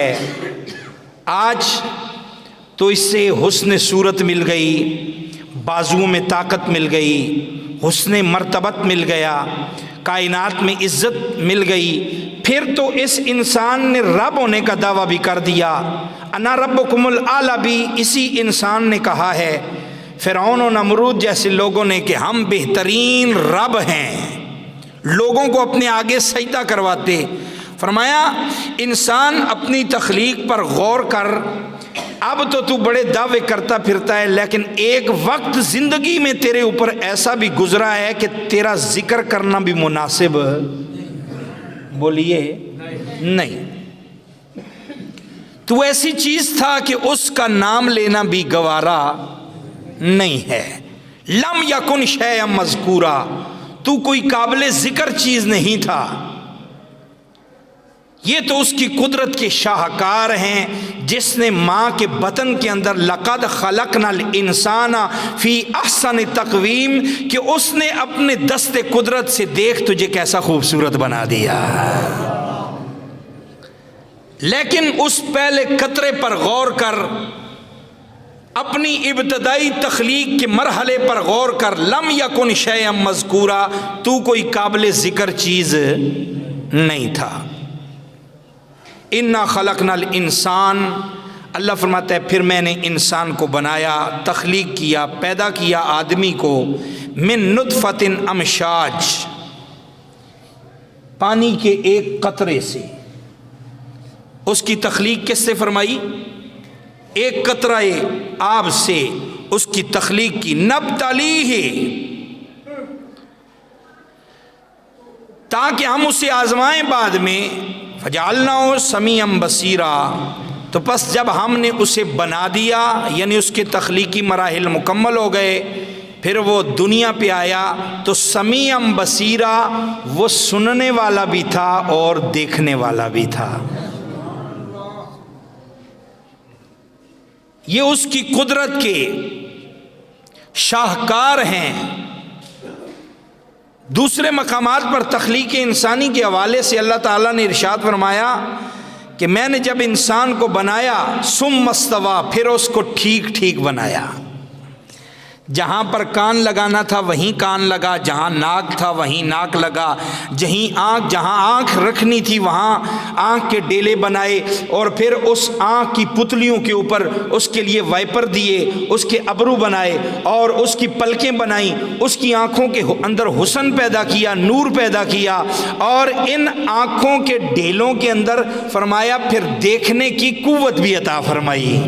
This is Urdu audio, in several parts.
ہے۔ آج تو اس سے حسن صورت مل گئی، بازوؤں میں طاقت مل گئی، حسن مرتبت مل گیا، کائنات میں عزت مل گئی۔ پھر تو اس انسان نے رب ہونے کا دعویٰ بھی کر دیا، انا ربکم الاعلی بھی اسی انسان نے کہا ہے۔ فرعون و نمرود جیسے لوگوں نے کہ ہم بہترین رب ہیں، لوگوں کو اپنے آگے سجدہ کرواتے۔ فرمایا انسان اپنی تخلیق پر غور کر، اب تو بڑے دعوے کرتا پھرتا ہے، لیکن ایک وقت زندگی میں تیرے اوپر ایسا بھی گزرا ہے کہ تیرا ذکر کرنا بھی مناسب بولیے نہیں، تو ایسی چیز تھا کہ اس کا نام لینا بھی گوارا نہیں ہے۔ لم یکن شیئا مذکورا، تو کوئی قابل ذکر چیز نہیں تھا۔ یہ تو اس کی قدرت کے شاہکار ہیں جس نے ماں کے بطن کے اندر لقد خلقنا الانسان فی احسن تقویم، کہ اس نے اپنے دست قدرت سے دیکھ تجھے کیسا خوبصورت بنا دیا۔ لیکن اس پہلے قطرے پر غور کر، اپنی ابتدائی تخلیق کے مرحلے پر غور کر۔ لم یکن شیئا مذکورا، تو کوئی قابل ذکر چیز نہیں تھا۔ انا خلقنا الانسان، اللہ فرماتا ہے پھر میں نے انسان کو بنایا، تخلیق کیا، پیدا کیا آدمی کو، من نطفۃ امشاج، پانی کے ایک قطرے سے۔ اس کی تخلیق کس سے فرمائی؟ ایک قطرہ آب سے اس کی تخلیق کی۔ نبتلیہ، تاکہ ہم اسے آزمائیں بعد میں۔ فجعلناہ سمیعا بصیرا، تو پس جب ہم نے اسے بنا دیا، یعنی اس کے تخلیقی مراحل مکمل ہو گئے، پھر وہ دنیا پہ آیا تو سمیعا بصیرا، وہ سننے والا بھی تھا اور دیکھنے والا بھی تھا۔ یہ اس کی قدرت کے شاہکار ہیں۔ دوسرے مقامات پر تخلیق انسانی کے حوالے سے اللہ تعالیٰ نے ارشاد فرمایا کہ میں نے جب انسان کو بنایا، ثم استویٰ، پھر اس کو ٹھیک ٹھیک بنایا۔ جہاں پر کان لگانا تھا وہیں کان لگا، جہاں ناک تھا وہیں ناک لگا، جہاں آنکھ رکھنی تھی وہاں آنکھ کے ڈیلے بنائے، اور پھر اس آنکھ کی پتلیوں کے اوپر اس کے لیے وائپر دیے، اس کے ابرو بنائے اور اس کی پلکیں بنائیں، اس کی آنکھوں کے اندر حسن پیدا کیا، نور پیدا کیا، اور ان آنکھوں کے ڈیلوں کے اندر فرمایا پھر دیکھنے کی قوت بھی عطا فرمائی۔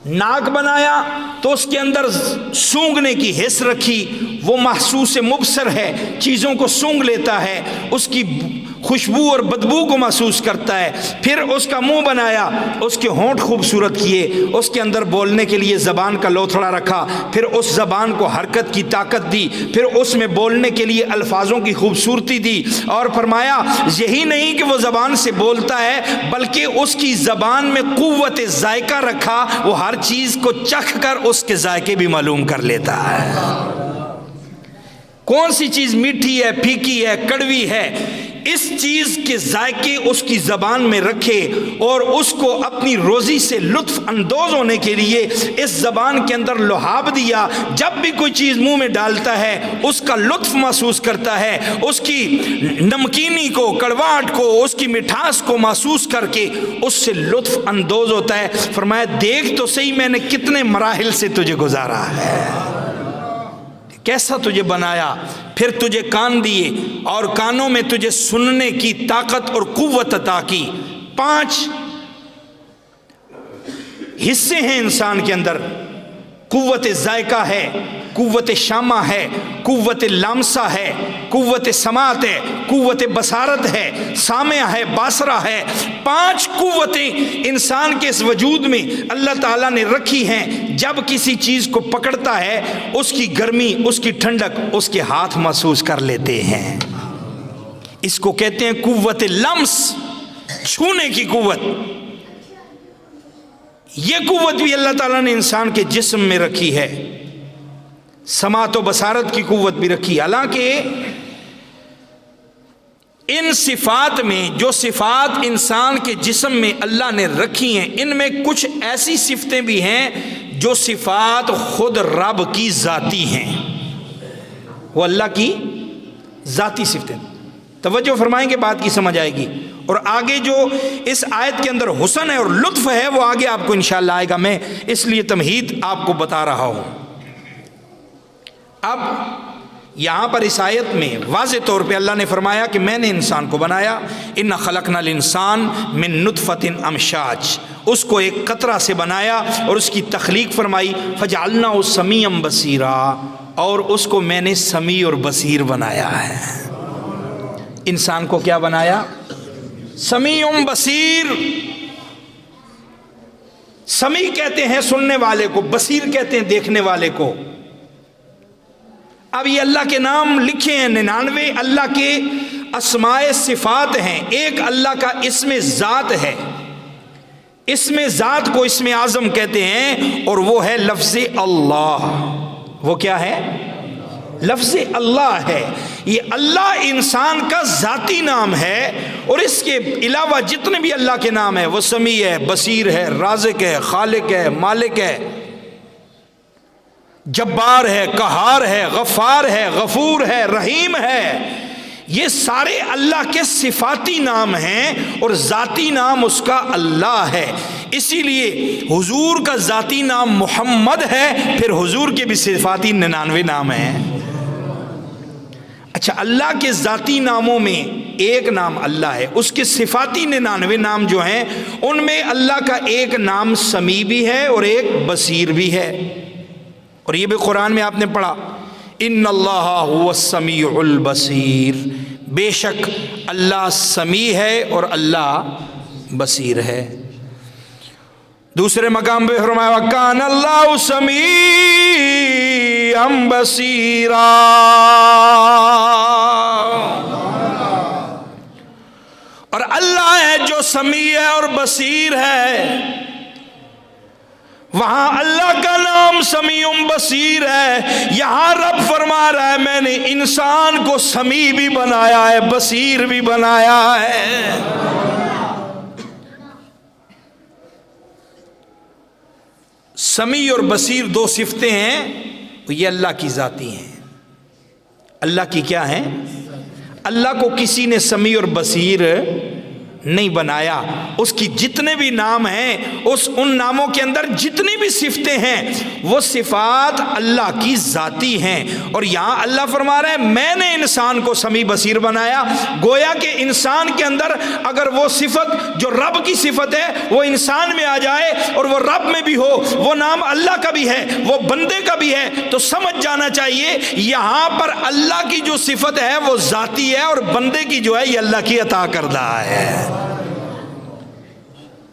ناک بنایا تو اس کے اندر سونگھنے کی حس رکھی، وہ محسوس مبصر ہے، چیزوں کو سونگھ لیتا ہے، اس کی خوشبو اور بدبو کو محسوس کرتا ہے۔ پھر اس کا منہ بنایا، اس کے ہونٹ خوبصورت کیے، اس کے اندر بولنے کے لیے زبان کا لوتھڑا رکھا، پھر اس زبان کو حرکت کی طاقت دی، پھر اس میں بولنے کے لیے الفاظوں کی خوبصورتی دی، اور فرمایا یہی نہیں کہ وہ زبان سے بولتا ہے بلکہ اس کی زبان میں قوت ذائقہ رکھا، وہ ہر چیز کو چکھ کر اس کے ذائقے بھی معلوم کر لیتا ہے، کون سی چیز میٹھی ہے، پھیکی ہے، کڑوی ہے، اس چیز کے ذائقے اس کی زبان میں رکھے، اور اس کو اپنی روزی سے لطف اندوز ہونے کے لیے اس زبان کے اندر لحاب دیا۔ جب بھی کوئی چیز منہ میں ڈالتا ہے اس کا لطف محسوس کرتا ہے، اس کی نمکینی کو، کڑواہٹ کو، اس کی مٹھاس کو محسوس کر کے اس سے لطف اندوز ہوتا ہے۔ فرمایا دیکھ تو صحیح میں نے کتنے مراحل سے تجھے گزارا ہے، کیسا تجھے بنایا، پھر تجھے کان دیے اور کانوں میں تجھے سننے کی طاقت اور قوت عطا کی۔ 5 حصے ہیں انسان کے اندر، قوت ذائقہ ہے، قوت شامہ ہے، قوت لامسہ ہے، قوت سماعت ہے، قوت بصارت ہے، سامع ہے، باصرہ ہے۔ 5 قوتیں انسان کے اس وجود میں اللہ تعالیٰ نے رکھی ہیں۔ جب کسی چیز کو پکڑتا ہے اس کی گرمی، اس کی ٹھنڈک اس کے ہاتھ محسوس کر لیتے ہیں، اس کو کہتے ہیں قوت لمس، چھونے کی قوت۔ یہ قوت بھی اللہ تعالیٰ نے انسان کے جسم میں رکھی ہے، سماعت و بصارت کی قوت بھی رکھی۔ حالانکہ ان صفات میں جو صفات انسان کے جسم میں اللہ نے رکھی ہیں، ان میں کچھ ایسی صفتیں بھی ہیں جو صفات خود رب کی ذاتی ہیں، وہ اللہ کی ذاتی صفتیں۔ توجہ فرمائیں کہ بات کی سمجھ آئے گی، اور آگے جو اس آیت کے اندر حسن ہے اور لطف ہے وہ آگے آپ کو انشاءاللہ آئے گا، میں اس لیے تمہید آپ کو بتا رہا ہوں۔ اب یہاں پر اس آیت میں واضح طور پہ اللہ نے فرمایا کہ میں نے انسان کو بنایا، ان خلقنا الانسان من نطفۃ امشاج، اس کو ایک قطرہ سے بنایا اور اس کی تخلیق فرمائی، فجعلناہ سمیعا بصیرا، اور اس کو میں نے سمیع اور بصیر بنایا ہے۔ انسان کو کیا بنایا؟ سمیع بصیر۔ سمیع کہتے ہیں سننے والے کو، بصیر کہتے ہیں دیکھنے والے کو۔ اب یہ اللہ کے نام لکھے ہیں 99 اللہ کے اسماء صفات ہیں، ایک اللہ کا اسم ذات ہے، اسم ذات کو اسم اعظم کہتے ہیں، اور وہ ہے لفظ اللہ۔ وہ کیا ہے؟ لفظ اللہ ہے۔ یہ اللہ انسان کا ذاتی نام ہے، اور اس کے علاوہ جتنے بھی اللہ کے نام ہیں وہ سمیع ہے، بصیر ہے، رازق ہے، خالق ہے، مالک ہے، جبار ہے، قہار ہے، غفار ہے، غفور ہے، رحیم ہے، یہ سارے اللہ کے صفاتی نام ہیں، اور ذاتی نام اس کا اللہ ہے۔ اسی لیے حضور کا ذاتی نام محمد ہے، پھر حضور کے بھی صفاتی 99 نام ہیں۔ اچھا، اللہ کے ذاتی ناموں میں ایک نام اللہ ہے، اس کے صفاتی 99 نام جو ہیں ان میں اللہ کا ایک نام سمیع بھی ہے اور ایک بصیر بھی ہے، اور یہ بھی قرآن میں آپ نے پڑھا، ان اللہ هو السمیع البصیر، بے شک اللہ سمیع ہے اور اللہ بصیر ہے۔ دوسرے مقام پہ فرمایا وَكَانَ اللَّهُ سَمِيعًا بَصِيرًا، اور اللہ ہے جو سمیع ہے اور بصیر ہے۔ وہاں اللہ کا نام سمیع بصیر ہے، یہاں رب فرما رہا ہے میں نے انسان کو سمیع بھی بنایا ہے، بصیر بھی بنایا ہے۔ سمیع اور بصیر دو صفتیں ہیں، یہ اللہ کی ذاتی ہیں۔ اللہ کی کیا ہیں؟ اللہ کو کسی نے سمیع اور بصیر نہیں بنایا، اس کی جتنے بھی نام ہیں، ان ناموں کے اندر جتنی بھی صفتیں ہیں وہ صفات اللہ کی ذاتی ہیں، اور یہاں اللہ فرما رہے ہیں میں نے انسان کو سمیع بصیر بنایا۔ گویا کہ انسان کے اندر اگر وہ صفت جو رب کی صفت ہے وہ انسان میں آ جائے اور وہ رب میں بھی ہو، وہ نام اللہ کا بھی ہے، وہ بندے کا بھی ہے، تو سمجھ جانا چاہیے یہاں پر اللہ کی جو صفت ہے وہ ذاتی ہے، اور بندے کی جو ہے یہ اللہ کی عطا کردہ ہے۔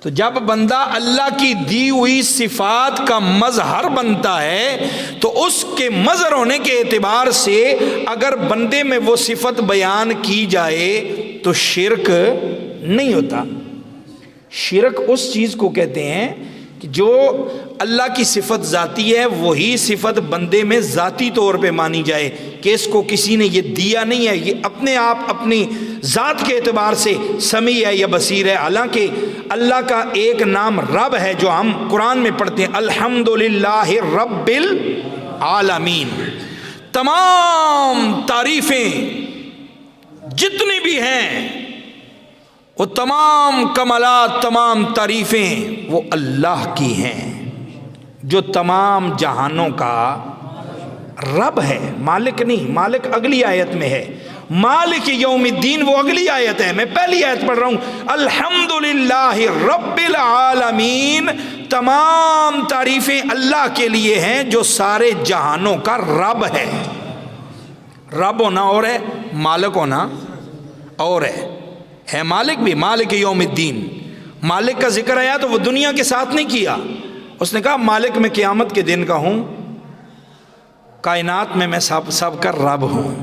تو جب بندہ اللہ کی دی ہوئی صفات کا مظہر بنتا ہے تو اس کے مظہر ہونے کے اعتبار سے اگر بندے میں وہ صفت بیان کی جائے تو شرک نہیں ہوتا۔ شرک اس چیز کو کہتے ہیں کہ جو اللہ کی صفت ذاتی ہے وہی صفت بندے میں ذاتی طور پہ مانی جائے، کہ اس کو کسی نے یہ دیا نہیں ہے، یہ اپنے آپ اپنی ذات کے اعتبار سے سمیع ہے یا بصیر ہے۔ حالانکہ اللہ کا ایک نام رب ہے جو ہم قرآن میں پڑھتے ہیں، الحمدللہ رب العالمین، تمام تعریفیں جتنی بھی ہیں وہ تمام کمالات، تمام تعریفیں وہ اللہ کی ہیں جو تمام جہانوں کا رب ہے، مالک نہیں۔ مالک اگلی آیت میں ہے، مالک یوم الدین وہ اگلی آیت ہے، میں پہلی آیت پڑھ رہا ہوں، الحمدللہ رب العالمین، تمام تعریفیں اللہ کے لیے ہیں جو سارے جہانوں کا رب ہے۔ رب ہونا اور ہے، مالک ہونا اور ہے مالک بھی، مالک یوم الدین۔ مالک کا ذکر آیا تو وہ دنیا کے ساتھ نہیں کیا، اس نے کہا مالک میں قیامت کے دن کا ہوں، کائنات میں سب کا رب ہوں،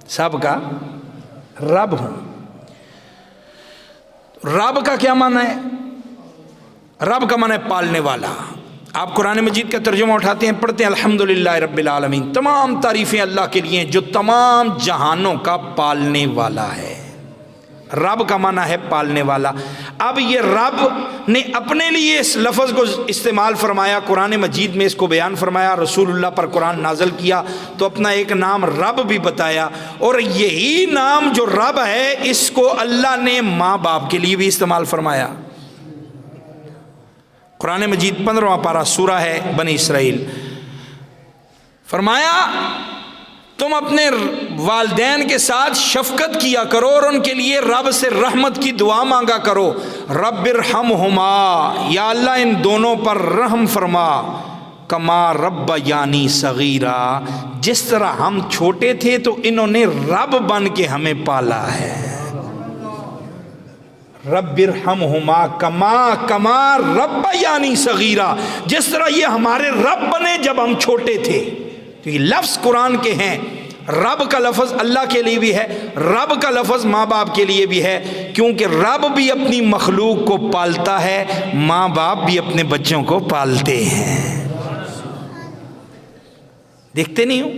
سب کا رب ہوں۔ رب کا کیا معنی ہے؟ رب کا معنی ہے پالنے والا۔ آپ قرآن مجید کا ترجمہ اٹھاتے ہیں، پڑھتے ہیں الحمدللہ رب العالمین، تمام تعریفیں اللہ کے لیے جو تمام جہانوں کا پالنے والا ہے۔ رب کا معنی ہے پالنے والا۔ اب یہ رب نے اپنے لیے اس لفظ کو استعمال فرمایا، قرآن مجید میں اس کو بیان فرمایا، رسول اللہ پر قرآن نازل کیا تو اپنا ایک نام رب بھی بتایا، اور یہی نام جو رب ہے اس کو اللہ نے ماں باپ کے لیے بھی استعمال فرمایا۔ قرآن مجید 15واں پارہ سورہ ہے بنی اسرائیل، فرمایا تم اپنے والدین کے ساتھ شفقت کیا کرو اور ان کے لیے رب سے رحمت کی دعا مانگا کرو۔ رب ارحمہما، یا اللہ ان دونوں پر رحم فرما، کما ربیانی صغیرا، جس طرح ہم چھوٹے تھے تو انہوں نے رب بن کے ہمیں پالا ہے۔ رب ارحمہما کما ربیانی صغیرا، جس طرح یہ ہمارے رب بنے جب ہم چھوٹے تھے۔ تو یہ لفظ قرآن کے ہیں، رب کا لفظ اللہ کے لیے بھی ہے، رب کا لفظ ماں باپ کے لیے بھی ہے، کیونکہ رب بھی اپنی مخلوق کو پالتا ہے، ماں باپ بھی اپنے بچوں کو پالتے ہیں۔ دیکھتے نہیں ہو،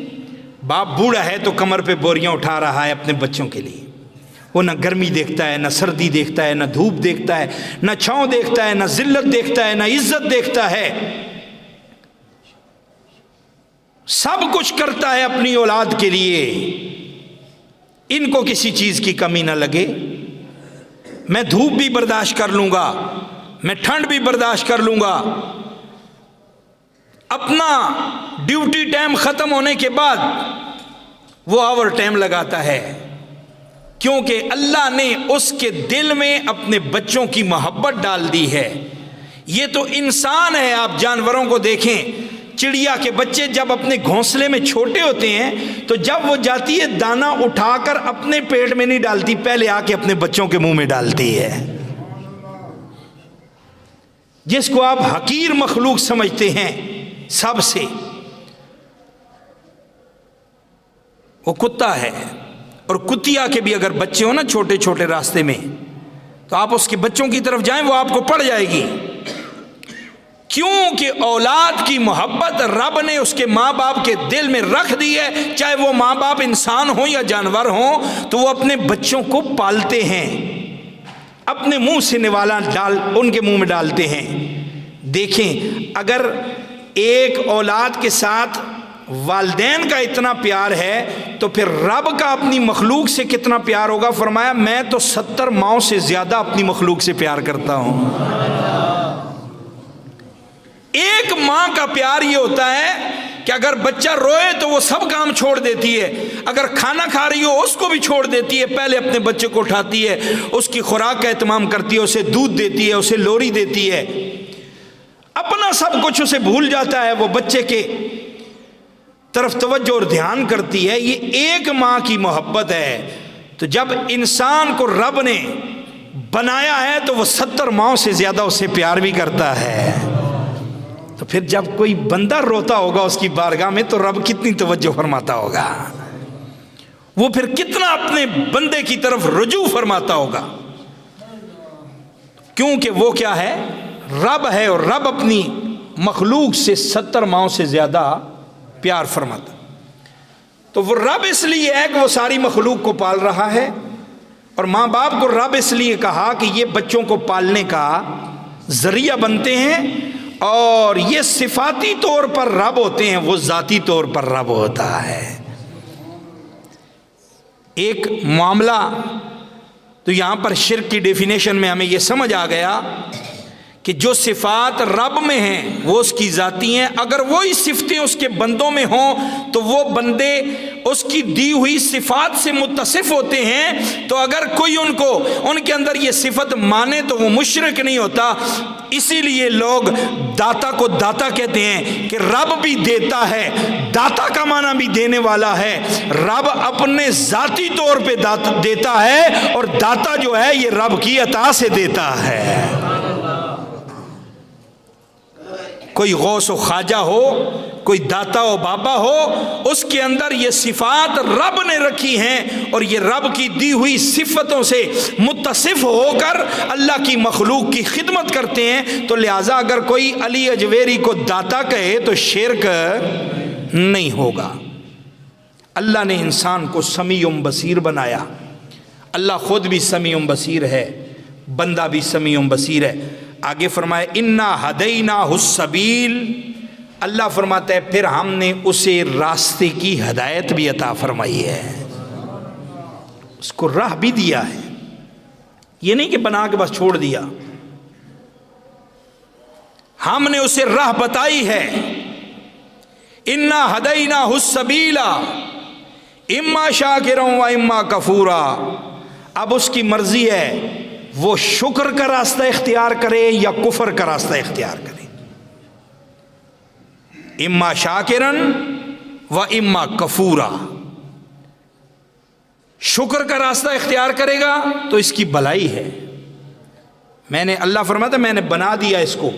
باپ بوڑھا ہے تو کمر پہ بوریاں اٹھا رہا ہے اپنے بچوں کے لیے، وہ نہ گرمی دیکھتا ہے، نہ سردی دیکھتا ہے، نہ دھوپ دیکھتا ہے، نہ چھاؤں دیکھتا ہے، نہ ذلت دیکھتا ہے، نہ عزت دیکھتا ہے، سب کچھ کرتا ہے اپنی اولاد کے لیے، ان کو کسی چیز کی کمی نہ لگے۔ میں دھوپ بھی برداشت کر لوں گا، میں ٹھنڈ بھی برداشت کر لوں گا، اپنا ڈیوٹی ٹائم ختم ہونے کے بعد وہ آور ٹائم لگاتا ہے، کیونکہ اللہ نے اس کے دل میں اپنے بچوں کی محبت ڈال دی ہے۔ یہ تو انسان ہے، آپ جانوروں کو دیکھیں، چڑیا کے بچے جب اپنے گھونسلے میں چھوٹے ہوتے ہیں تو جب وہ جاتی ہے دانا اٹھا کر اپنے پیٹ میں نہیں ڈالتی، پہلے آ کے اپنے بچوں کے منہ میں ڈالتی ہے۔ جس کو آپ حقیر مخلوق سمجھتے ہیں سب سے، وہ کتا ہے، اور کتیا کے بھی اگر بچے ہو نا چھوٹے چھوٹے راستے میں تو آپ اس کے بچوں کی طرف جائیں وہ آپ کو پڑ جائے گی، کیونکہ اولاد کی محبت رب نے اس کے ماں باپ کے دل میں رکھ دی ہے، چاہے وہ ماں باپ انسان ہوں یا جانور ہوں، تو وہ اپنے بچوں کو پالتے ہیں، اپنے منہ سے نوالا ان کے منہ میں ڈالتے ہیں۔ دیکھیں اگر ایک اولاد کے ساتھ والدین کا اتنا پیار ہے تو پھر رب کا اپنی مخلوق سے کتنا پیار ہوگا۔ فرمایا میں تو 70 ماؤں سے زیادہ اپنی مخلوق سے پیار کرتا ہوں۔ ایک ماں کا پیار یہ ہوتا ہے کہ اگر بچہ روئے تو وہ سب کام چھوڑ دیتی ہے، اگر کھانا کھا رہی ہو اس کو بھی چھوڑ دیتی ہے، پہلے اپنے بچے کو اٹھاتی ہے، اس کی خوراک کا اہتمام کرتی ہے، اسے دودھ دیتی ہے، اسے لوری دیتی ہے، اپنا سب کچھ اسے بھول جاتا ہے، وہ بچے کے طرف توجہ اور دھیان کرتی ہے۔ یہ ایک ماں کی محبت ہے۔ تو جب انسان کو رب نے بنایا ہے تو وہ 70 ماؤں سے زیادہ اسے پیار بھی کرتا ہے۔ تو پھر جب کوئی بندہ روتا ہوگا اس کی بارگاہ میں تو رب کتنی توجہ فرماتا ہوگا، وہ پھر کتنا اپنے بندے کی طرف رجوع فرماتا ہوگا، کیونکہ وہ کیا ہے، رب ہے، اور رب اپنی مخلوق سے 70 ماؤں سے زیادہ پیار فرماتا۔ تو وہ رب اس لیے ہے کہ وہ ساری مخلوق کو پال رہا ہے، اور ماں باپ کو رب اس لیے کہا کہ یہ بچوں کو پالنے کا ذریعہ بنتے ہیں، اور یہ صفاتی طور پر رب ہوتے ہیں، وہ ذاتی طور پر رب ہوتا ہے۔ ایک معاملہ تو یہاں پر شرک کی ڈیفینیشن میں ہمیں یہ سمجھ آ گیا کہ جو صفات رب میں ہیں وہ اس کی ذاتی ہیں، اگر وہی صفتیں اس کے بندوں میں ہوں تو وہ بندے اس کی دی ہوئی صفات سے متصف ہوتے ہیں۔ تو اگر کوئی ان کے اندر یہ صفت مانے تو وہ مشرک نہیں ہوتا۔ اسی لیے لوگ داتا کو داتا کہتے ہیں کہ رب بھی دیتا ہے، داتا کا معنی بھی دینے والا ہے۔ رب اپنے ذاتی طور پہ دیتا ہے، اور داتا جو ہے یہ رب کی عطا سے دیتا ہے۔ کوئی غوث و خواجہ ہو، کوئی داتا و بابا ہو، اس کے اندر یہ صفات رب نے رکھی ہیں اور یہ رب کی دی ہوئی صفتوں سے متصف ہو کر اللہ کی مخلوق کی خدمت کرتے ہیں، تو لہٰذا اگر کوئی علی اجویری کو داتا کہے تو شرک نہیں ہوگا۔ اللہ نے انسان کو سمیع بصیر بنایا، اللہ خود بھی سمیع بصیر ہے، بندہ بھی سمیع بصیر ہے۔ آگے فرمائے انا ہدیناہ السبیل، اللہ فرماتا ہے پھر ہم نے اسے راستے کی ہدایت بھی عطا فرمائی ہے، اس کو راہ بھی دیا ہے، یہ نہیں کہ بنا کے بس چھوڑ دیا، ہم نے اسے راہ بتائی ہے۔ انا ہدیناہ السبیل اما شاکرا و اما کفورا، اب اس کی مرضی ہے وہ شکر کا راستہ اختیار کرے یا کفر کا راستہ اختیار کرے، اما شاکرن و اما کفورا، شکر کا راستہ اختیار کرے گا تو اس کی بھلائی ہے۔ میں نے، اللہ فرماتا میں نے بنا دیا اس کو،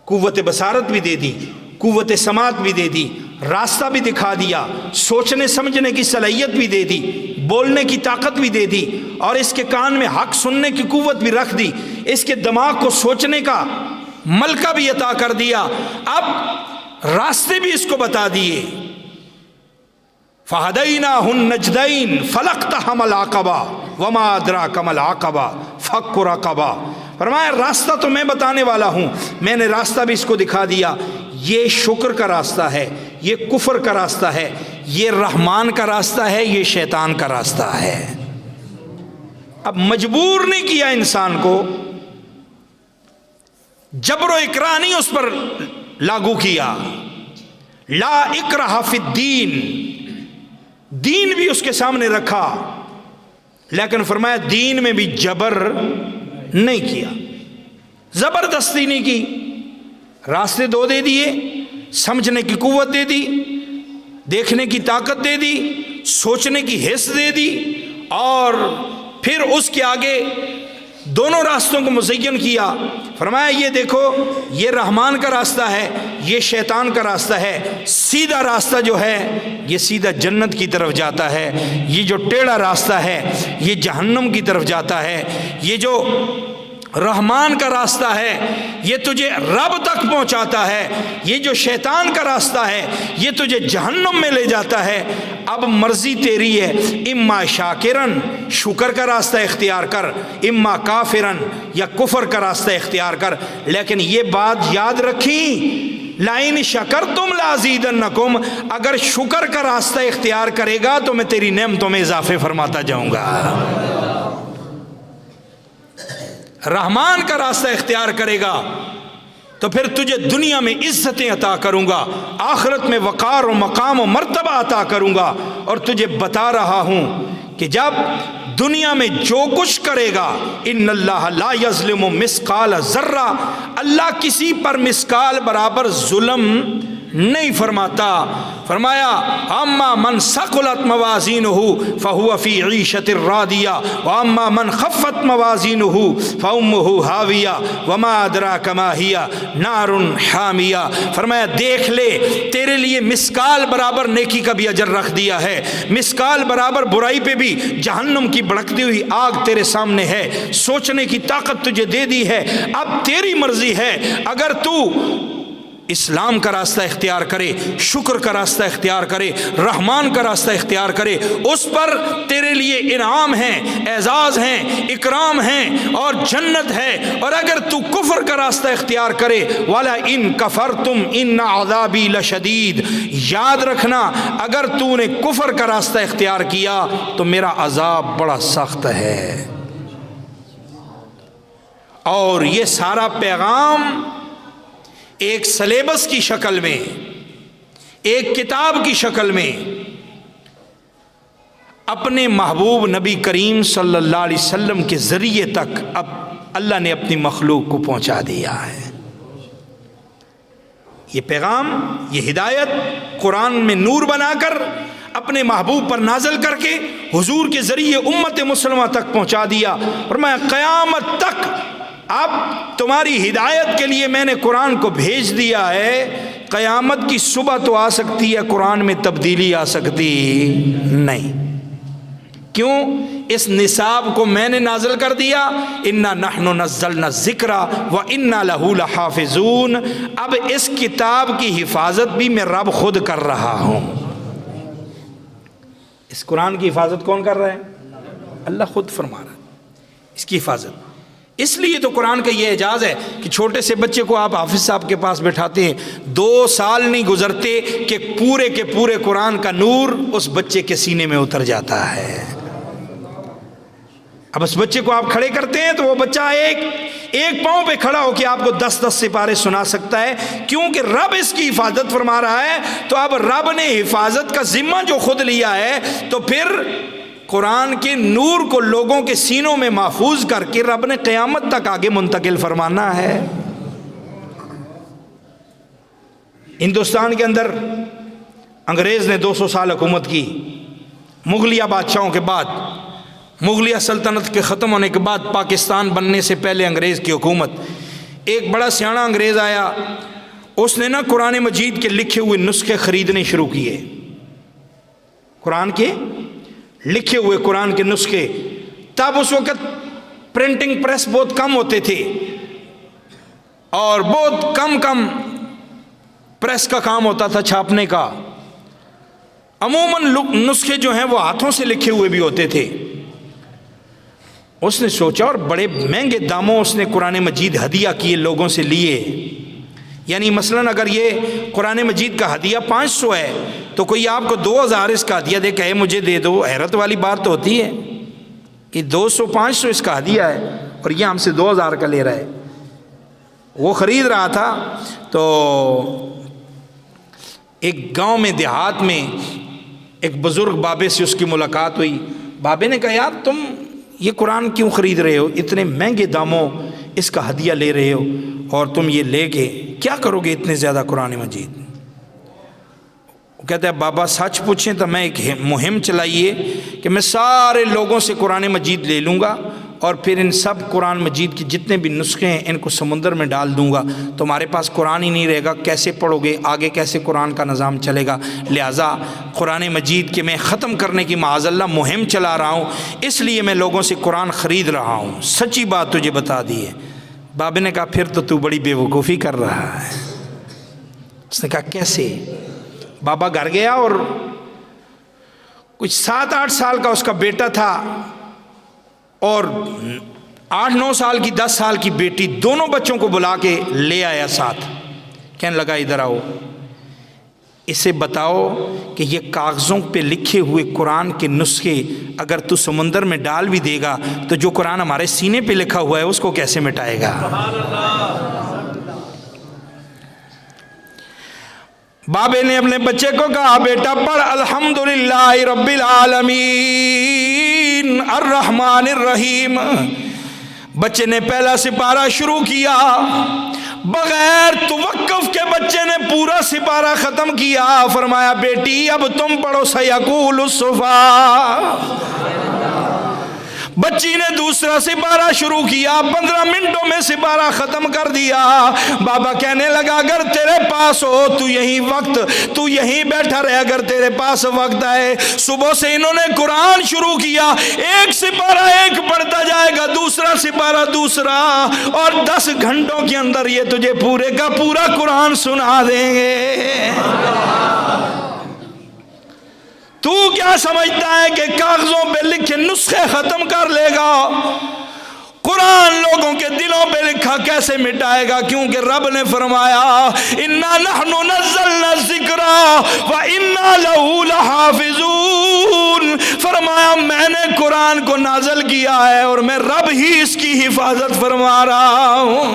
قوت بصارت بھی دے دی، قوت سماعت بھی دے دی، راستہ بھی دکھا دیا، سوچنے سمجھنے کی صلاحیت بھی دے دی، بولنے کی طاقت بھی دے دی، اور اس کے کان میں حق سننے کی قوت بھی رکھ دی، اس کے دماغ کو سوچنے کا ملکہ بھی عطا کر دیا، اب راستے بھی اس کو بتا دیے۔ فَهَدَيْنَاهُ النَّجْدَيْنِ فَلَاقْتَحَمَ الْعَقَبَةَ وَمَا أَدْرَاكَ مَا الْعَقَبَةُ فَكُّ رَقَبَةٍ، فرمایا راستہ تو میں بتانے والا ہوں، میں نے راستہ بھی اس کو دکھا دیا، یہ شکر کا راستہ ہے، یہ کفر کا راستہ ہے، یہ رحمان کا راستہ ہے، یہ شیطان کا راستہ ہے۔ اب مجبور نہیں کیا انسان کو، جبر و اکراہ نہیں اس پر لاگو کیا، لا اکراہ فی الدین، دین بھی اس کے سامنے رکھا، لیکن فرمایا دین میں بھی جبر نہیں کیا، زبردستی نہیں کی، راستے دو دے دیے، سمجھنے کی قوت دے دی، دیکھنے کی طاقت دے دی، سوچنے کی حس دے دی، اور پھر اس کے آگے دونوں راستوں کو مزین کیا، فرمایا یہ دیکھو یہ رحمان کا راستہ ہے، یہ شیطان کا راستہ ہے، سیدھا راستہ جو ہے یہ سیدھا جنت کی طرف جاتا ہے، یہ جو ٹیڑھا راستہ ہے یہ جہنم کی طرف جاتا ہے، یہ جو رحمان کا راستہ ہے یہ تجھے رب تک پہنچاتا ہے، یہ جو شیطان کا راستہ ہے یہ تجھے جہنم میں لے جاتا ہے، اب مرضی تیری ہے، اما شاکرن شکر کا راستہ اختیار کر، اما کافرن یا کفر کا راستہ اختیار کر، لیکن یہ بات یاد رکھیں لَإِنْ شَكَرْتُمْ لَأَزِيدَنَّكُمْ، اگر شکر کا راستہ اختیار کرے گا تو میں تیری نعمتوں میں اضافے فرماتا جاؤں گا، رحمان کا راستہ اختیار کرے گا تو پھر تجھے دنیا میں عزتیں عطا کروں گا، آخرت میں وقار و مقام و مرتبہ عطا کروں گا، اور تجھے بتا رہا ہوں کہ جب دنیا میں جو کچھ کرے گا، ان اللہ لا یظلم مثقال ذرہ، اللہ کسی پر مثقال برابر ظلم نہیں فرماتا، فرمایا اما من ثقلت موازینہ فہو فی عیشۃ راضیہ واما من خفت موازینہ فامہ ہاویہ وما ادراک ما ہی نار حامیہ، فرمایا دیکھ لے تیرے لیے مثقال برابر نیکی کا بھی اجر رکھ دیا ہے، مثقال برابر برائی پہ بھی جہنم کی بھڑکتی ہوئی آگ تیرے سامنے ہے، سوچنے کی طاقت تجھے دے دی ہے، اب تیری مرضی ہے، اگر تو اسلام کا راستہ اختیار کرے، شکر کا راستہ اختیار کرے، رحمان کا راستہ اختیار کرے، اس پر تیرے لیے انعام ہیں، اعزاز ہیں، اکرام ہیں اور جنت ہے، اور اگر تو کفر کا راستہ اختیار کرے وَلَئِن كَفَرْتُمْ إِنَّ عَذَابِي لَشَدِيدٌ، یاد رکھنا اگر تو نے کفر کا راستہ اختیار کیا تو میرا عذاب بڑا سخت ہے۔ اور یہ سارا پیغام ایک سلیبس کی شکل میں، ایک کتاب کی شکل میں اپنے محبوب نبی کریم صلی اللہ علیہ وسلم کے ذریعے تک اب اللہ نے اپنی مخلوق کو پہنچا دیا ہے۔ یہ پیغام، یہ ہدایت قرآن میں نور بنا کر اپنے محبوب پر نازل کر کے حضور کے ذریعے امت مسلمہ تک پہنچا دیا، اور میں قیامت تک اب تمہاری ہدایت کے لیے میں نے قرآن کو بھیج دیا ہے، قیامت کی صبح تو آ سکتی ہے، قرآن میں تبدیلی آ سکتی نہیں۔ کیوں؟ اس نصاب کو میں نے نازل کر دیا، انا نحن نزلنا الذکر وانا لہ لحافظون۔ اب اس کتاب کی حفاظت بھی میں رب خود کر رہا ہوں۔ اس قرآن کی حفاظت کون کر رہا ہے؟ اللہ خود فرما رہا ہے اس کی حفاظت۔ اس لیے تو قرآن کا یہ اعجاز ہے کہ چھوٹے سے بچے کو آپ حافظ صاحب کے پاس بٹھاتے ہیں، 2 سال نہیں گزرتے کہ پورے کے پورے قرآن کا نور اس بچے کے سینے میں اتر جاتا ہے۔ اب اس بچے کو آپ کھڑے کرتے ہیں تو وہ بچہ ایک پاؤں پہ کھڑا ہو کے آپ کو 10 سپارے سنا سکتا ہے، کیونکہ رب اس کی حفاظت فرما رہا ہے۔ تو اب رب نے حفاظت کا ذمہ جو خود لیا ہے، تو پھر قرآن کے نور کو لوگوں کے سینوں میں محفوظ کر کے رب نے قیامت تک آگے منتقل فرمانا ہے۔ ہندوستان کے اندر انگریز نے 200 سال حکومت کی، مغلیہ بادشاہوں کے بعد، مغلیہ سلطنت کے ختم ہونے کے بعد، پاکستان بننے سے پہلے انگریز کی حکومت، ایک بڑا سیاںا انگریز آیا، اس نے نا قرآن مجید کے لکھے ہوئے نسخے خریدنے شروع کیے۔ قرآن کے لکھے ہوئے قرآن کے نسخے، تب اس وقت پرنٹنگ پریس بہت کم ہوتے تھے اور بہت کم پریس کا کام ہوتا تھا چھاپنے کا، عموماً نسخے جو ہیں وہ ہاتھوں سے لکھے ہوئے بھی ہوتے تھے۔ اس نے سوچا اور بڑے مہنگے داموں اس نے قرآن مجید ہدیہ کیے، لوگوں سے لیے۔ یعنی مثلاً اگر یہ قرآن مجید کا ہدیہ 500 ہے تو کوئی آپ کو 2000 اس کا ہدیہ دے کہے مجھے دے دو، حیرت والی بات تو ہوتی ہے کہ 200-500 اس کا ہدیہ ہے اور یہ ہم سے 2000 کا لے رہا ہے۔ وہ خرید رہا تھا تو ایک گاؤں میں، دیہات میں ایک بزرگ بابے سے اس کی ملاقات ہوئی۔ بابے نے کہا یار تم یہ قرآن کیوں خرید رہے ہو، اتنے مہنگے داموں اس کا ہدیہ لے رہے ہو، اور تم یہ لے کے کیا کرو گے اتنے زیادہ قرآن مجید؟ وہ کہتا ہے بابا سچ پوچھیں تو میں ایک مہم چلائیے کہ میں سارے لوگوں سے قرآن مجید لے لوں گا اور پھر ان سب قرآن مجید کے جتنے بھی نسخے ہیں ان کو سمندر میں ڈال دوں گا، تمہارے پاس قرآن ہی نہیں رہے گا، کیسے پڑھو گے آگے، کیسے قرآن کا نظام چلے گا؟ لہٰذا قرآن مجید کے میں ختم کرنے کی معاذ اللہ مہم چلا رہا ہوں، اس لیے میں لوگوں سے قرآن خرید رہا ہوں، سچی بات تجھے بتا دی ہے۔ بابے نے کہا پھر تو بڑی بے وقوفی کر رہا ہے۔ اس نے کہا کیسے؟ بابا گھر گیا اور کچھ 7-8 سال کا اس کا بیٹا تھا اور 8-9 سال کی 10 سال کی بیٹی، دونوں بچوں کو بلا کے لے آیا ساتھ، کہنے لگا ادھر آؤ، اسے بتاؤ کہ یہ کاغذوں پہ لکھے ہوئے قرآن کے نسخے اگر تو سمندر میں ڈال بھی دے گا تو جو قرآن ہمارے سینے پہ لکھا ہوا ہے اس کو کیسے مٹائے گا؟ بابے نے اپنے بچے کو کہا بیٹا پڑھ الحمدللہ رب العالمین الرحمن الرحیم۔ بچے نے پہلا سپارہ شروع کیا، بغیر توقف کے بچے نے پورا سپارہ ختم کیا۔ فرمایا بیٹی اب تم پڑھو سیقول الصفا۔ بچی نے دوسرا سپارہ شروع کیا، 15 منٹوں میں سپارہ ختم کر دیا۔ بابا کہنے لگا اگر تیرے پاس ہو تو یہیں بیٹھا رہے، اگر تیرے پاس وقت آئے۔ صبح سے انہوں نے قرآن شروع کیا، ایک سپارہ ایک پڑھتا جائے گا، دوسرا سپارہ دوسرا، اور 10 گھنٹوں کے اندر یہ تجھے پورے کا پورا قرآن سنا دیں گے۔ تو کیا سمجھتا ہے کہ کاغذوں پہ لکھے نسخے ختم کر لے گا؟ قرآن لوگوں کے دلوں پہ لکھا کیسے مٹائے گا؟ کیونکہ رب نے فرمایا اِنَّا نَحْنُ نَزَّلْنَا الذِّكْرَ وَإِنَّا لَهُ لَحَافِظُونَ۔ فرمایا میں نے قرآن کو نازل کیا ہے اور میں رب ہی اس کی حفاظت فرما رہا ہوں۔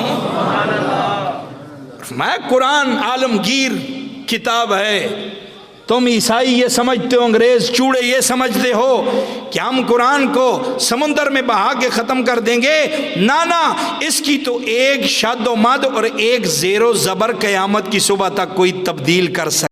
میں قرآن عالمگیر کتاب ہے، تم عیسائی یہ سمجھتے ہو، انگریز چوڑے یہ سمجھتے ہو کہ ہم قرآن کو سمندر میں بہا کے ختم کر دیں گے؟ نانا، اس کی تو ایک شد و مد اور ایک زیر و زبر قیامت کی صبح تک کوئی تبدیل کر سکتا